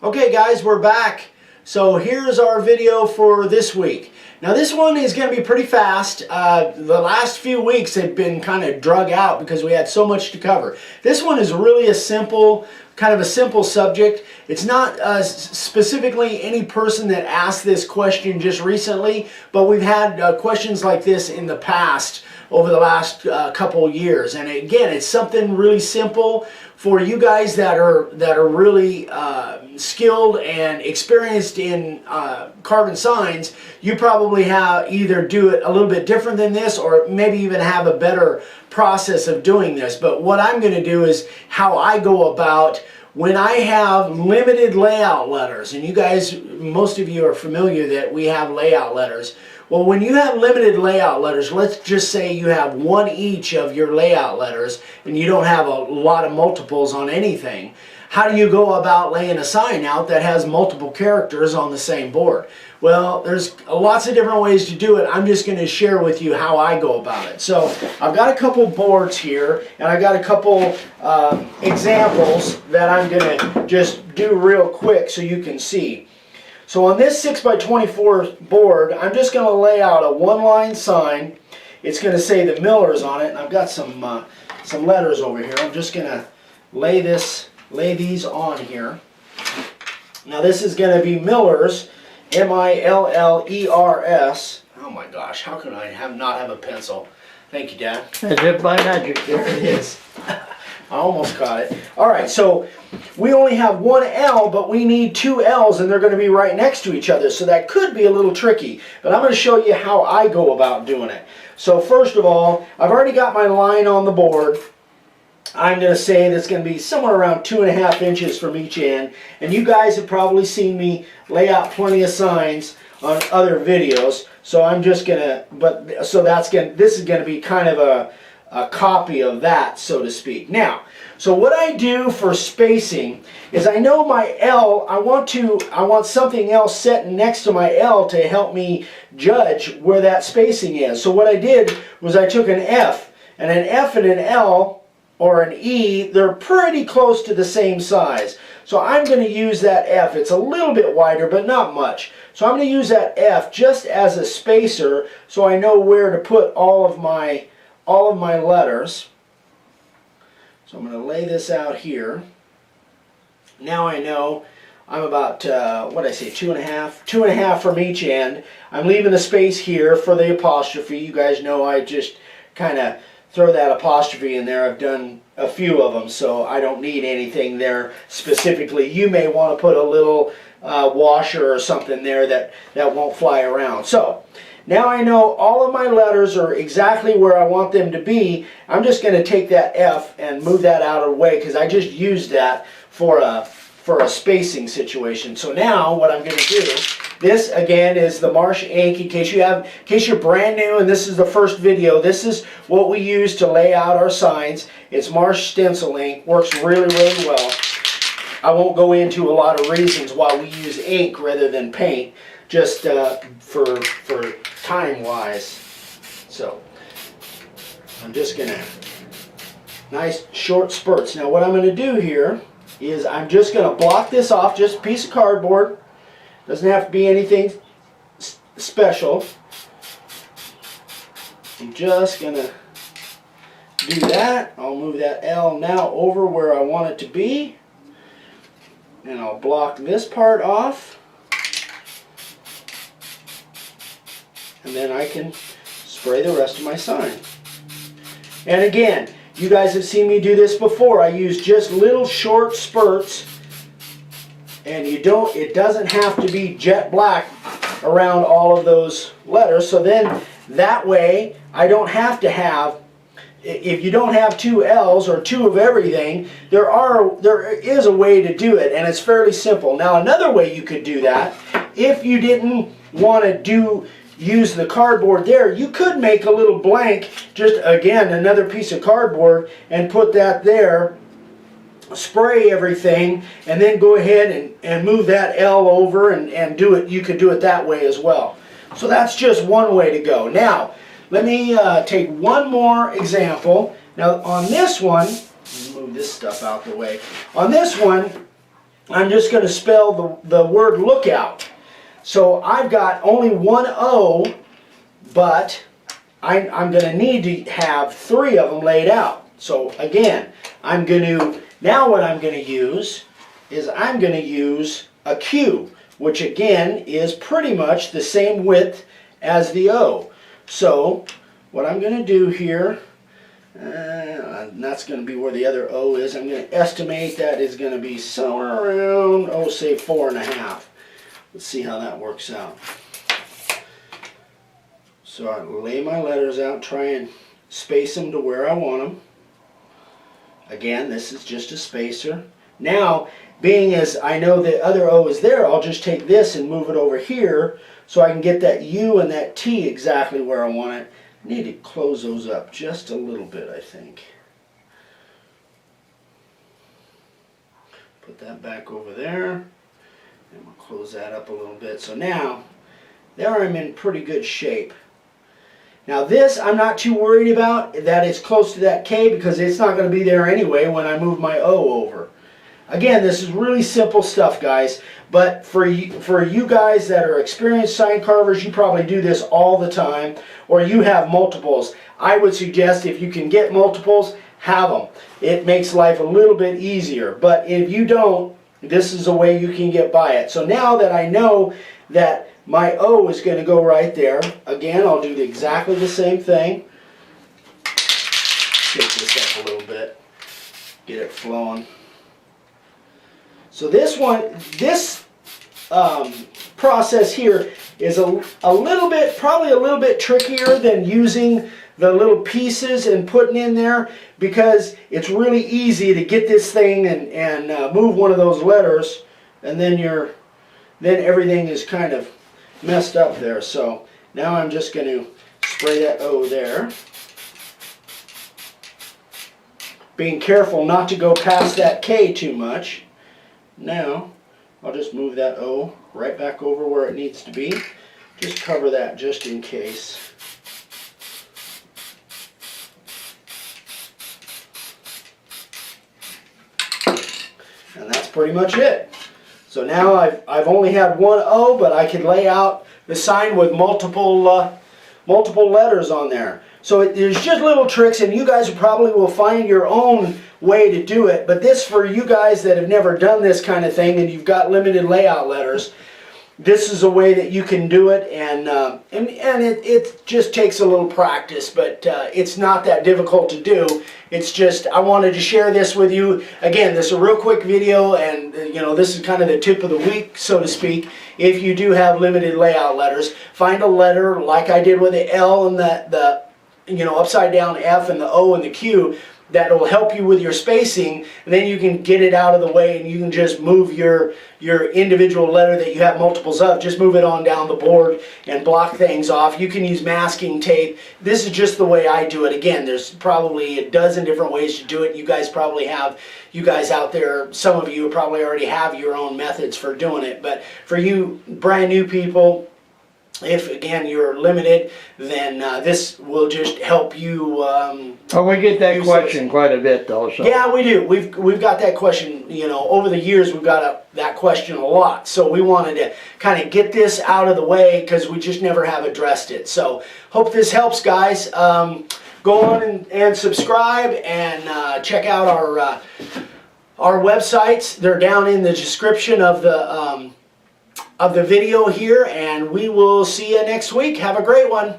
Okay guys, we're back. So here's our video for this week. Now this one is going to be pretty fast. The last few weeks have been kind of drug out because we had so much to cover. This one is really a simple, kind of a simple subject. It's not specifically any person that asked this question just recently, but we've had questions like this in the past over the last couple years. And again, it's something really simple for you guys that are really skilled and experienced in carving signs. You probably have either do it a little bit different than this, or maybe even have a better process of doing this. But what I'm going to do is how I go about when I have limited layout letters. And you guys, most of you are familiar that we have layout letters. Well, when you have limited layout letters, let's just say you have one each of your layout letters and you don't have a lot of multiples on anything. How do you go about laying a sign out that has multiple characters on the same board? Well, there's lots of different ways to do it. I'm just going to share with you how I go about it. So I've got a couple boards here, and I got a couple examples that I'm going to just do real quick so you can see. So on this 6x24 board, I'm just going to lay out a one-line sign. It's going to say the Millers on it, and I've got some letters over here. I'm just going to lay these on here. Now this is going to be Millers, M-I-L-L-E-R-S. Oh my gosh, how can I not have a pencil? Thank you, Dad. As if by magic. There it is. I almost caught it. All right, so we only have one L, but we need two L's, and they're going to be right next to each other. So that could be a little tricky, but I'm going to show you how I go about doing it. So first of all, I've already got my line on the board. I'm going to say that's going to be somewhere around 2.5 inches from each end. And you guys have probably seen me lay out plenty of signs on other videos. So I'm just going to, this is going to be kind of a copy of that, so to speak. Now, so what I do for spacing is I know my L, I want something else set next to my L to help me judge where that spacing is. So what I did was I took an F, and an F and an L, or an E, they're pretty close to the same size. So I'm going to use that F. It's a little bit wider, but not much. So I'm going to use that F just as a spacer so I know where to put all of my letters. So I'm going to lay this out here. Now I know I'm about, what did I say, 2.5 from each end. I'm leaving a space here for the apostrophe. You guys know I just kind of throw that apostrophe in there. I've done a few of them, so I don't need anything there specifically. You may want to put a little washer or something there that won't fly around. So now I know all of my letters are exactly where I want them to be. I'm just going to take that F and move that out of the way because I just used that for a spacing situation. So now what I'm going to do, this again is the Marsh ink. In case you're brand new and this is the first video, this is what we use to lay out our signs. It's Marsh stencil ink. Works really, really well. I won't go into a lot of reasons why we use ink rather than paint, just for time wise. So I'm just gonna, nice short spurts. Now what I'm going to do here is I'm just going to block this off, just a piece of cardboard. Doesn't have to be anything special. I'm just going to do that. I'll move that L now over where I want it to be. And I'll block this part off. And then I can spray the rest of my sign. And again, you guys have seen me do this before. I use just little short spurts, and it doesn't have to be jet black around all of those letters. So then that way I don't have to have, if you don't have two L's or two of everything, there is a way to do it, and it's fairly simple. Now another way you could do that, if you didn't want to use the cardboard there, you could make a little blank, just again another piece of cardboard, and put that there, spray everything, and then go ahead and move that L over and do it. You could do it that way as well. So that's just one way to go. Now let me take one more example. Now on this one, move this stuff out the way. On this one, I'm just going to spell the word lookout. So I've got only one O, but I'm going to need to have 3 of them laid out. So again, now what I'm going to use is I'm going to use a Q, which again is pretty much the same width as the O. So what I'm going to do here, and that's going to be where the other O is, I'm going to estimate that is going to be somewhere around, oh, say 4.5. Let's see how that works out. So I lay my letters out, try and space them to where I want them. Again, this is just a spacer. Now, being as I know the other O is there, I'll just take this and move it over here so I can get that U and that T exactly where I want it. I need to close those up just a little bit, I think. Put that back over there, and we'll close that up a little bit. So now, there I'm in pretty good shape. Now this, I'm not too worried about that it's close to that K because it's not going to be there anyway when I move my O over. Again, this is really simple stuff, guys, but for you guys that are experienced sign carvers, you probably do this all the time, or you have multiples. I would suggest if you can get multiples, have them. It makes life a little bit easier, but if you don't, this is a way you can get by it. So now that I know that my O is going to go right there, again, I'll do exactly the same thing. Shake this up a little bit, get it flowing. So this process here is a little bit, probably a little bit trickier than using the little pieces and putting in there, because it's really easy to get this thing and move one of those letters, and then everything is kind of messed up there. So now I'm just going to spray that O there, being careful not to go past that K too much. Now I'll just move that O right back over where it needs to be. Just cover that just in case. And that's pretty much it. So now I've only had one O, but I can lay out the sign with multiple letters on there. So there's just little tricks, and you guys probably will find your own way to do it. But this, for you guys that have never done this kind of thing and you've got limited layout letters, this is a way that you can do it, and it just takes a little practice, but it's not that difficult to do. It's just, I wanted to share this with you. Again, this is a real quick video, and you know, this is kind of the tip of the week, so to speak. If you do have limited layout letters, find a letter like I did with the L and the upside down F and the O and the Q that will help you with your spacing, and then you can get it out of the way and you can just move your individual letter that you have multiples of, just move it on down the board and block things off. You can use masking tape. This is just the way I do it. Again, there's probably a dozen different ways to do it. You guys out there, some of you probably already have your own methods for doing it, but for you brand new people, if again you're limited, then this will just help you. Well, we get that question quite a bit, though. So. Yeah, we do. We've got that question. You know, over the years we've got that question a lot. So we wanted to kind of get this out of the way because we just never have addressed it. So hope this helps, guys. Go on and subscribe and check out our websites. They're down in the description of the video here, and we will see you next week. Have a great one.